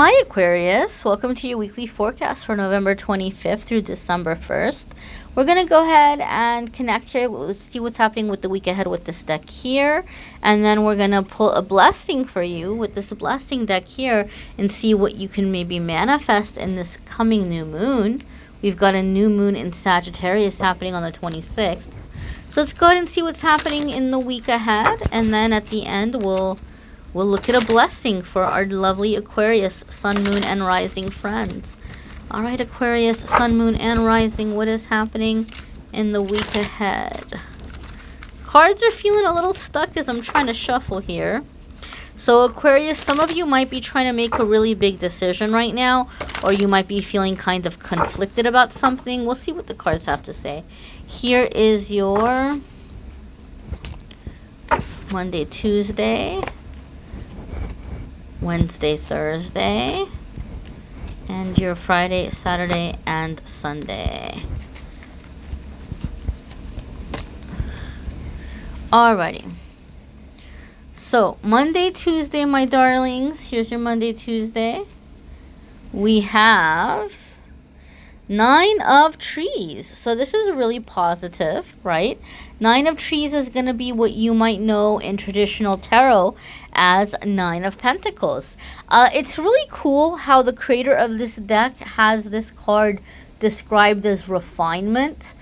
Hi Aquarius, welcome to your weekly forecast for November 25th through December 1st. We're going to go ahead and connect here. We'll see what's happening with the week ahead with this deck here. And then we're going to pull a blessing for you with this blessing deck here and see what you can maybe manifest in this coming new moon. We've got a new moon in Sagittarius happening on the 26th. So let's go ahead and see what's happening in the week ahead. And then at the end, we'll look at a blessing for our lovely Aquarius, Sun, Moon, and Rising friends. All right, Aquarius, Sun, Moon, and Rising, what is happening in the week ahead? Cards are feeling a little stuck as I'm trying to shuffle here. So Aquarius, some of you might be trying to make a really big decision right now, or you might be feeling kind of conflicted about something. We'll see what the cards have to say. Here is your Monday, Tuesday, Wednesday, Thursday, and your Friday, Saturday, and Sunday. Alrighty. So, Monday, Tuesday, my darlings. Here's your Monday, Tuesday. We have 9 of Trees. So this is really positive, right? 9 of Trees is going to be what you might know in traditional tarot as 9 of Pentacles. It's really cool how the creator of this deck has this card described as refinement.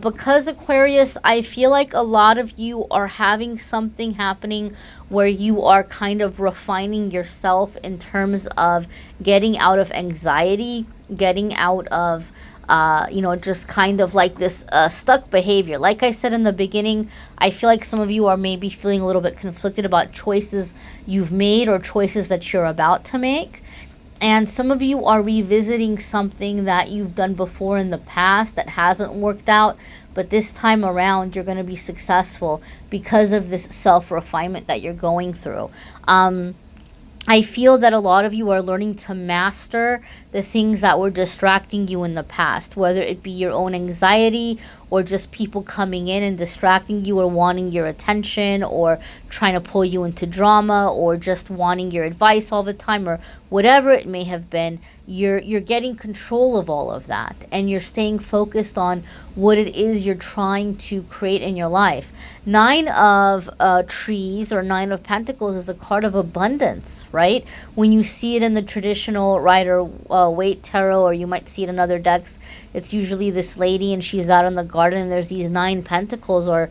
Because Aquarius, I feel like a lot of you are having something happening where you are kind of refining yourself in terms of getting out of anxiety, getting out of just kind of like this stuck behavior. Like I said in the beginning, I feel like some of you are maybe feeling a little bit conflicted about choices you've made or choices that you're about to make. And some of you are revisiting something that you've done before in the past that hasn't worked out. But this time around, you're going to be successful because of this self-refinement that you're going through. I feel that a lot of you are learning to master the things that were distracting you in the past, whether it be your own anxiety or just people coming in and distracting you or wanting your attention or trying to pull you into drama or just wanting your advice all the time or whatever it may have been. You're getting control of all of that and you're staying focused on what it is you're trying to create in your life. 9 of Trees or 9 of Pentacles is a card of abundance, right? When you see it in the traditional Rider-Waite tarot, or you might see it in other decks, it's usually this lady and she's out in the garden and there's these 9 pentacles or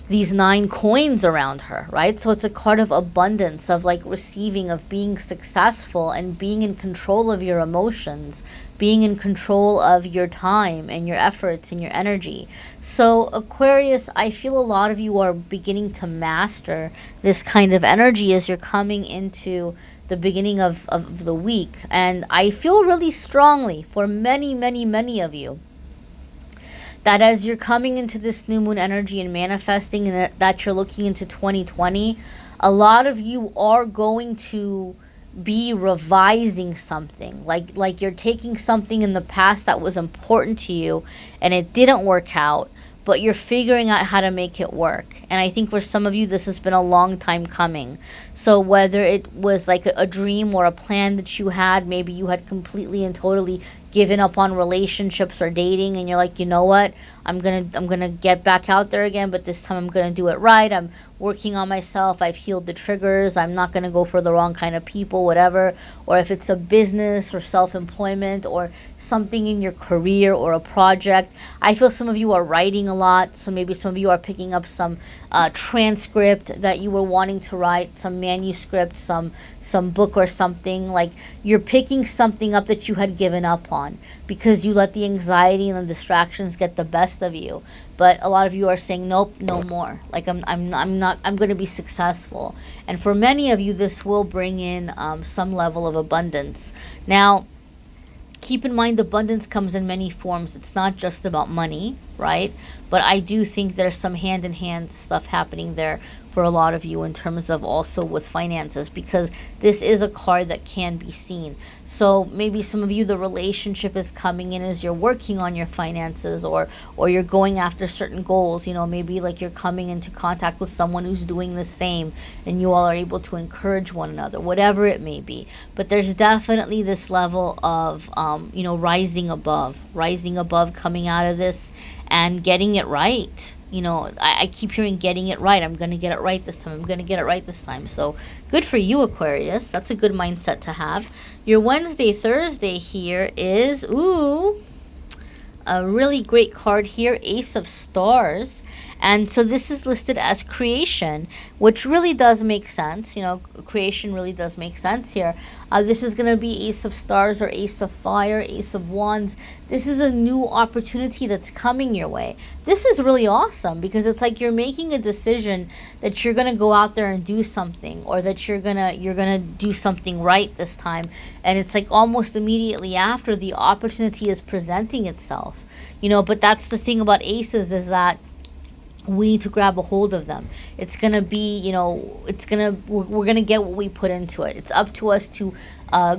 these 9 coins around her, right? So it's a card of abundance, of like receiving, of being successful and being in control of your emotions, being in control of your time and your efforts and your energy. So Aquarius, I feel a lot of you are beginning to master this kind of energy as you're coming into the beginning of the week. And I feel really strongly for many of you that as you're coming into this new moon energy and manifesting and that you're looking into 2020, a lot of you are going to be revising something. Like you're taking something in the past that was important to you and it didn't work out, but you're figuring out how to make it work. And I think for some of you, this has been a long time coming. So whether it was like a dream or a plan that you had, maybe you had completely and totally given up on relationships or dating and you're like, you know what, I'm gonna get back out there again, but this time I'm gonna do it right. I'm working on myself. I've healed the triggers. I'm not gonna go for the wrong kind of people, whatever. Or if it's a business or self-employment or something in your career or a project. I feel some of you are writing a lot, so maybe some of you are picking up some transcript that you were wanting to write, some manuscript, some book or something. Like you're picking something up that you had given up on because you let the anxiety and the distractions get the best of you. But a lot of you are saying, nope, no more. Like I'm going to be successful. And for many of you, this will bring in some level of abundance. Now, keep in mind, abundance comes in many forms. It's not just about money. right? But I do think there's some hand-in-hand stuff happening there for a lot of you in terms of also with finances, because this is a card that can be seen. So maybe some of you, the relationship is coming in as you're working on your finances, or you're going after certain goals. You know, maybe like you're coming into contact with someone who's doing the same, and you all are able to encourage one another, whatever it may be. But there's definitely this level of you know, rising above, coming out of this and getting it right. You know, I keep hearing getting it right. I'm going to get it right this time. I'm going to get it right this time. So good for you, Aquarius. That's a good mindset to have. Your Wednesday, Thursday here is, ooh, a really great card here, Ace of Stars. And so this is listed as creation, which really does make sense. You know, creation really does make sense here. This is going to be Ace of Stars or Ace of Fire, Ace of Wands. This is a new opportunity that's coming your way. This is really awesome because it's like you're making a decision that you're going to go out there and do something, or that you're going to do something right this time. And it's like almost immediately after the opportunity is presenting itself. You know, but that's the thing about aces, is that we need to grab a hold of them. It's going to be, you know, we're going to get what we put into it. It's up to us to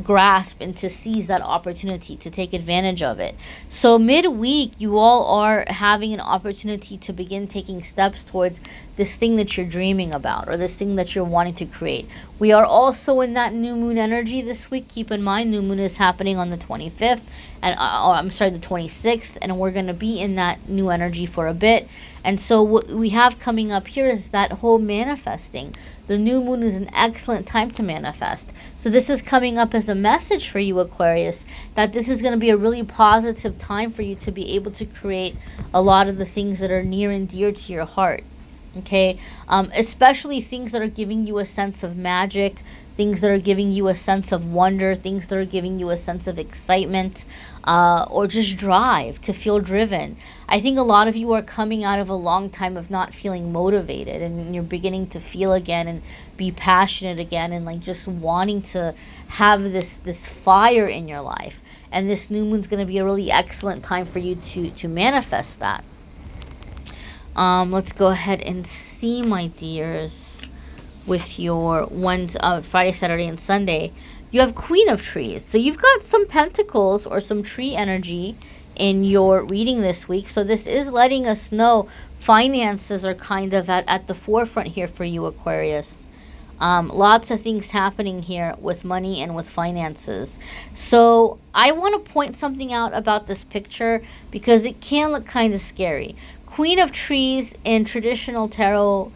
grasp and to seize that opportunity, to take advantage of it. So midweek, you all are having an opportunity to begin taking steps towards this thing that you're dreaming about, or this thing that you're wanting to create. We are also in that new moon energy this week. Keep in mind, new moon is happening on the 25th, and the 26th, and we're going to be in that new energy for a bit. And so what we have coming up here is that whole manifesting. The new moon is an excellent time to manifest. So this is coming up as a message for you, Aquarius, that this is going to be a really positive time for you to be able to create a lot of the things that are near and dear to your heart. Okay, especially things that are giving you a sense of magic, things that are giving you a sense of wonder, things that are giving you a sense of excitement, or just drive, to feel driven. I think a lot of you are coming out of a long time of not feeling motivated, and you're beginning to feel again and be passionate again, and like just wanting to have this fire in your life. And this new moon's going to be a really excellent time for you to manifest that. Let's go ahead and see, my dears, with your Friday, Saturday, and Sunday. You have Queen of Trees. So you've got some pentacles or some tree energy in your reading this week. So this is letting us know finances are kind of at the forefront here for you, Aquarius. Lots of things happening here with money and with finances. So I want to point something out about this picture because it can look kind of scary. Queen of Trees in traditional tarot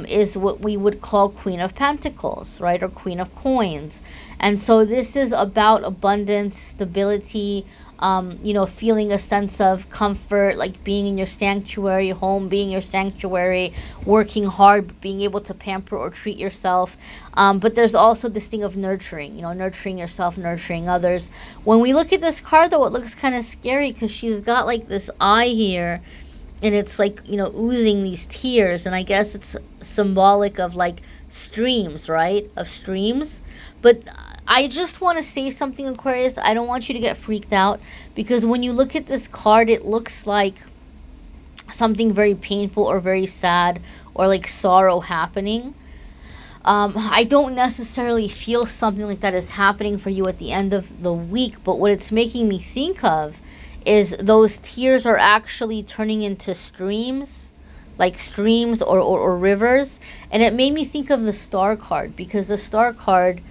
is what we would call Queen of Pentacles, right? Or Queen of Coins. And so this is about abundance, stability, you know, feeling a sense of comfort, like being in your sanctuary, home being your sanctuary, working hard, being able to pamper or treat yourself. But there's also this thing of nurturing, you know, nurturing yourself, nurturing others. When we look at this card, though, it looks kind of scary because she's got like this eye here, and it's like, you know, oozing these tears. And I guess it's symbolic of like streams, right? Of streams. But I just want to say something, Aquarius. I don't want you to get freaked out, because when you look at this card, it looks like something very painful or very sad or like sorrow happening. I don't necessarily feel something like that is happening for you at the end of the week, but what it's making me think of is those tears are actually turning into streams, like streams or rivers. And it made me think of the Star card, because the Star card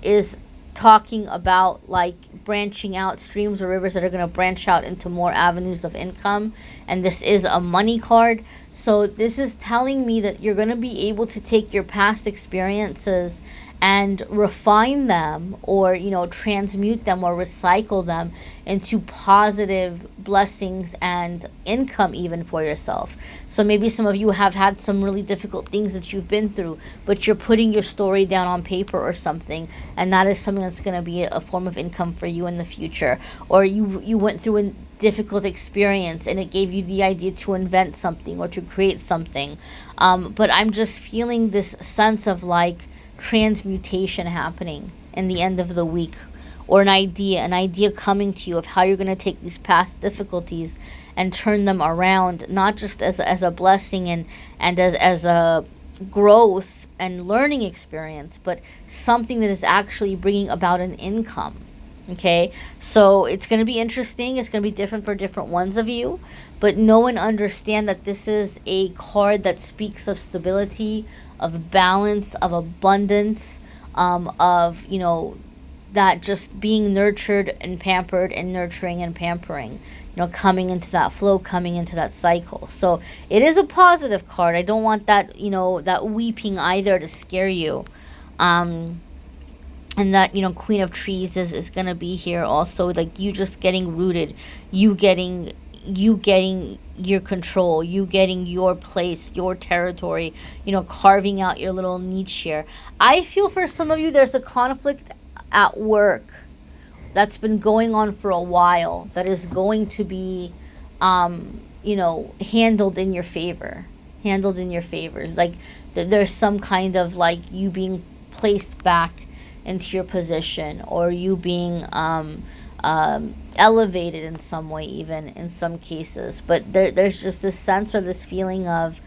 is talking about like branching out, streams or rivers that are going to branch out into more avenues of income. And this is a money card. So this is telling me that you're going to be able to take your past experiences and refine them, or, you know, transmute them or recycle them into positive blessings and income even for yourself. So maybe some of you have had some really difficult things that you've been through, but you're putting your story down on paper or something, and that is something that's going to be a form of income for you in the future. Or you went through a difficult experience and it gave you the idea to invent something or to create something. But I'm just feeling this sense of like transmutation happening in the end of the week, or an idea coming to you of how you're going to take these past difficulties and turn them around, not just as a blessing and as a growth and learning experience, but something that is actually bringing about an income. Okay, so it's going to be interesting. It's going to be different for different ones of you, but know and understand that this is a card that speaks of stability, of balance, of abundance, of, you know, that just being nurtured and pampered and nurturing and pampering, you know, coming into that flow, coming into that cycle. So it is a positive card. I don't want that, you know, that weeping either to scare you. And that, you know, Queen of Trees is going to be here also, like you just getting rooted, you getting your control, you getting your place, your territory, you know, carving out your little niche here. I feel for some of you there's a conflict at work that's been going on for a while that is going to be, you know, handled in your favor. Like there's some kind of like you being placed back into your position, or you being elevated in some way, even in some cases. But there's just this sense or this feeling of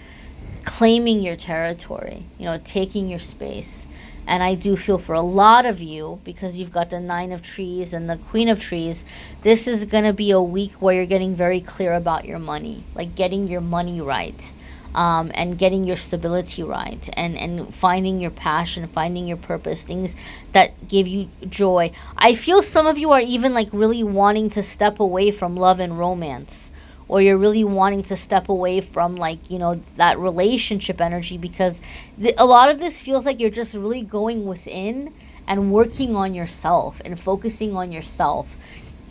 claiming your territory, you know, taking your space. And I do feel for a lot of you, because you've got the Nine of Trees and the Queen of Trees, this is going to be a week where you're getting very clear about your money, like getting your money right. And getting your stability right, and finding your passion, finding your purpose, things that give you joy. I feel some of you are even like really wanting to step away from love and romance, or you're really wanting to step away from, like, you know, that relationship energy, because a lot of this feels like you're just really going within and working on yourself and focusing on yourself,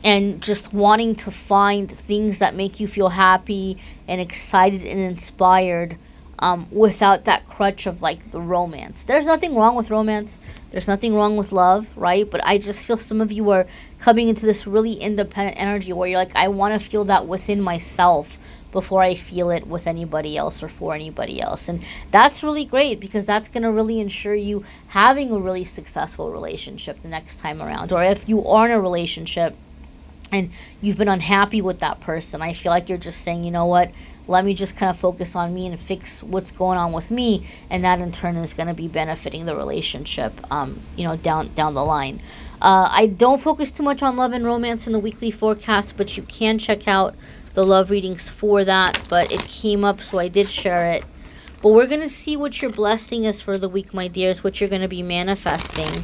and just wanting to find things that make you feel happy and excited and inspired, without that crutch of like the romance. There's nothing wrong with romance. There's nothing wrong with love, right? But I just feel some of you are coming into this really independent energy where you're like, I want to feel that within myself before I feel it with anybody else or for anybody else. And that's really great, because that's going to really ensure you having a really successful relationship the next time around. Or if you are in a relationship and you've been unhappy with that person, I feel like you're just saying, you know what, let me just kind of focus on me and fix what's going on with me, and that in turn is going to be benefiting the relationship, you know, down the line. I don't focus too much on love and romance in the weekly forecast, but you can check out the love readings for that. But it came up, so I did share it. But we're going to see what your blessing is for the week, my dears, what you're going to be manifesting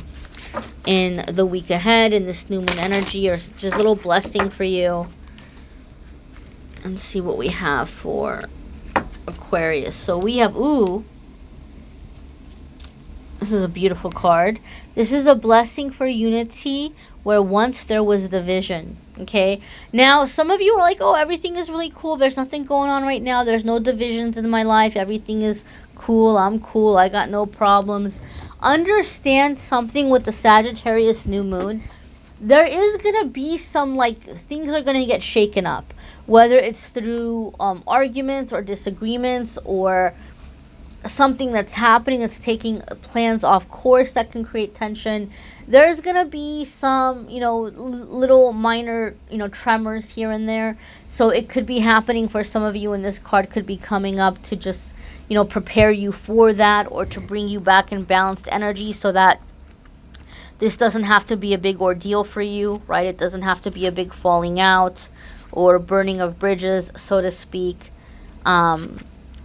in the week ahead, in this new moon energy, or just a little blessing for you. And see what we have for Aquarius. So we have, ooh, this is a beautiful card. This is a blessing for unity where once there was division. Okay, now some of you are like, oh, everything is really cool, there's nothing going on right now, there's no divisions in my life, everything is cool, I'm cool, I got no problems. Understand something with the Sagittarius new moon. There is going to be some, like, things are going to get shaken up, whether it's through arguments or disagreements, or something that's happening that's taking plans off course that can create tension. There's going to be some, you know, little minor, you know, tremors here and there. So it could be happening for some of you, and this card could be coming up to just, you know, prepare you for that, or to bring you back in balanced energy, so that this doesn't have to be a big ordeal for you, right? It doesn't have to be a big falling out or burning of bridges, so to speak.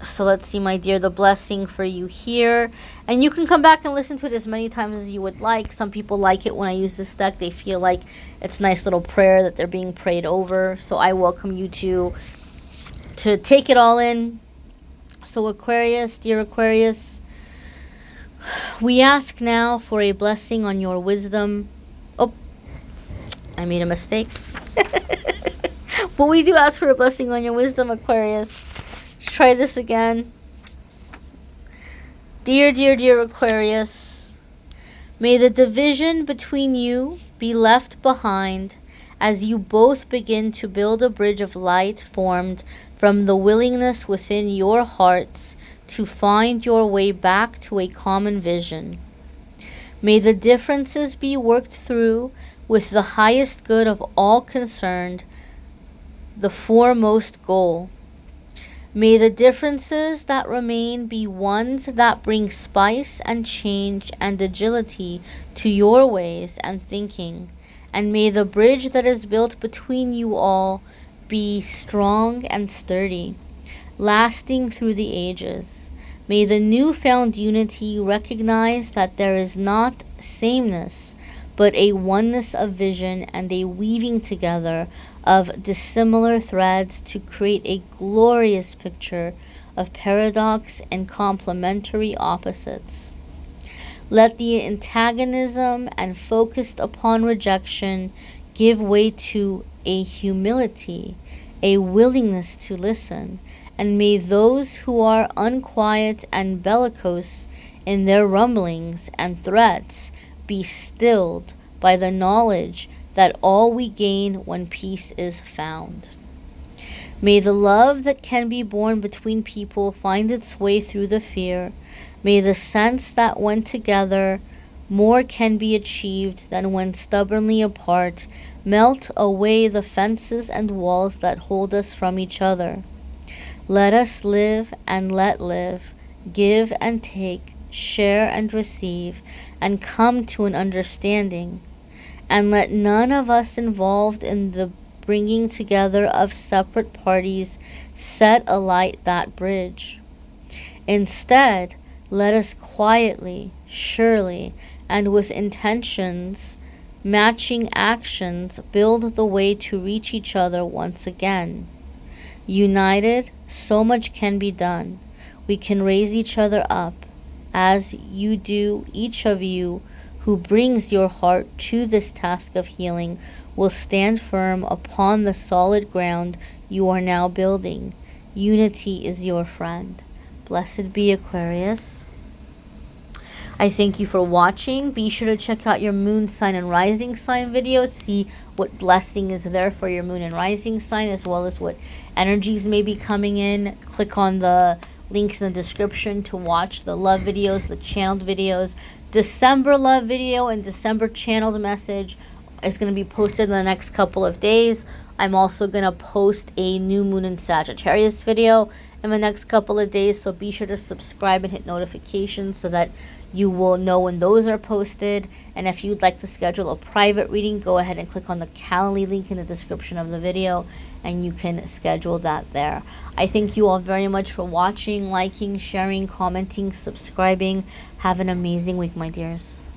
So let's see, my dear, the blessing for you here. And you can come back and listen to it as many times as you would like. Some people like it when I use this deck. They feel like it's a nice little prayer that they're being prayed over. So I welcome you to take it all in. So Aquarius, dear Aquarius, we ask now for a blessing on your wisdom. Oh, I made a mistake. But we do ask for a blessing on your wisdom, Aquarius. Let's try this again. Dear, dear, dear Aquarius, may the division between you be left behind as you both begin to build a bridge of light formed from the willingness within your hearts to find your way back to a common vision. May the differences be worked through with the highest good of all concerned the foremost goal. May the differences that remain be ones that bring spice and change and agility to your ways and thinking, and may the bridge that is built between you all be strong and sturdy, lasting through the ages. May the newfound unity recognize that there is not sameness, but a oneness of vision and a weaving together of dissimilar threads to create a glorious picture of paradox and complementary opposites. Let the antagonism and focused upon rejection give way to a humility, a willingness to listen, and may those who are unquiet and bellicose in their rumblings and threats be stilled by the knowledge that all we gain when peace is found. May the love that can be born between people find its way through the fear. May the sense that when together more can be achieved than when stubbornly apart melt away the fences and walls that hold us from each other. Let us live and let live, give and take, share and receive, and come to an understanding. And let none of us involved in the bringing together of separate parties set alight that bridge. Instead, let us quietly, surely, and with intentions matching actions build the way to reach each other once again. United, so much can be done. We can raise each other up, as you do, each of you who brings your heart to this task of healing will stand firm upon the solid ground you are now building. Unity is your friend. Blessed be Aquarius. I thank you for watching. Be sure to check out your moon sign and rising sign videos. See what blessing is there for your moon and rising sign, as well as what energies may be coming in. Click on the links in the description to watch the love videos, the channeled videos. December love video and December channeled message is going to be posted in the next couple of days. I'm also going to post a new moon in Sagittarius video in the next couple of days, so be sure to subscribe and hit notifications so that you will know when those are posted. And if you'd like to schedule a private reading, go ahead and click on the Calendly link in the description of the video and you can schedule that there. I thank you all very much for watching, liking, sharing, commenting, subscribing. Have an amazing week, my dears.